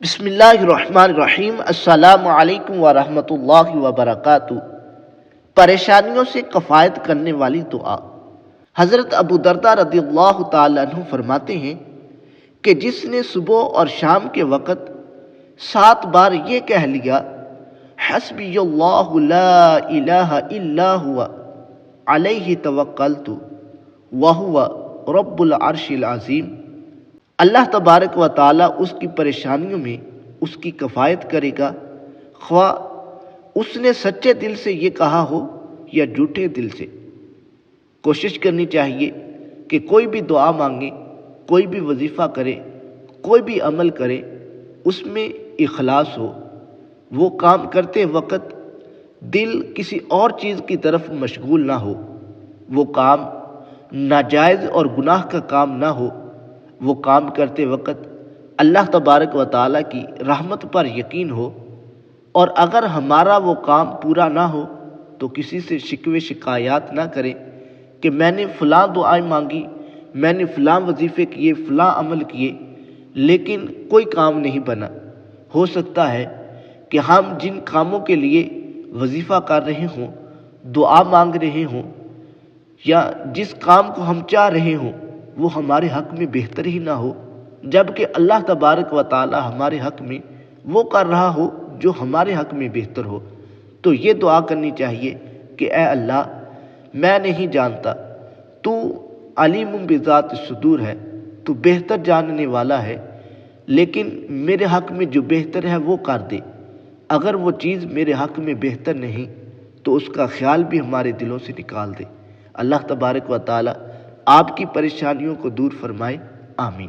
بسم اللہ الرحمن الرحیم۔ السلام علیکم ورحمۃ اللہ وبرکاتہ۔ پریشانیوں سے کفایت کرنے والی دعا۔ حضرت ابو درداء رضی اللہ تعالیٰ عنہ فرماتے ہیں کہ جس نے صبح اور شام کے وقت 7 بار یہ کہہ لیا حسبی اللہ لا الہ الا ہوا علیہ توکلت وہو رب العرش العظیم، اللہ تبارک و تعالیٰ اس کی پریشانیوں میں اس کی کفایت کرے گا، خواہ اس نے سچے دل سے یہ کہا ہو یا جھوٹے دل سے۔ کوشش کرنی چاہیے کہ کوئی بھی دعا مانگے، کوئی بھی وظیفہ کرے، کوئی بھی عمل کرے، اس میں اخلاص ہو، وہ کام کرتے وقت دل کسی اور چیز کی طرف مشغول نہ ہو، وہ کام ناجائز اور گناہ کا کام نہ ہو، وہ کام کرتے وقت اللہ تبارک و تعالیٰ کی رحمت پر یقین ہو، اور اگر ہمارا وہ کام پورا نہ ہو تو کسی سے شکوے شکایات نہ کریں کہ میں نے فلاں دعائیں مانگی، میں نے فلاں وظیفے کیے، فلاں عمل کیے، لیکن کوئی کام نہیں بنا۔ ہو سکتا ہے کہ ہم جن کاموں کے لیے وظیفہ کر رہے ہوں، دعا مانگ رہے ہوں، یا جس کام کو ہم چاہ رہے ہوں وہ ہمارے حق میں بہتر ہی نہ ہو، جبکہ اللہ تبارک و تعالی ہمارے حق میں وہ کر رہا ہو جو ہمارے حق میں بہتر ہو۔ تو یہ دعا کرنی چاہیے کہ اے اللہ، میں نہیں جانتا، تو علیم بذات الصدور ہے، تو بہتر جاننے والا ہے، لیکن میرے حق میں جو بہتر ہے وہ کر دے۔ اگر وہ چیز میرے حق میں بہتر نہیں تو اس کا خیال بھی ہمارے دلوں سے نکال دے۔ اللہ تبارک و تعالی آپ کی پریشانیوں کو دور فرمائے، آمین۔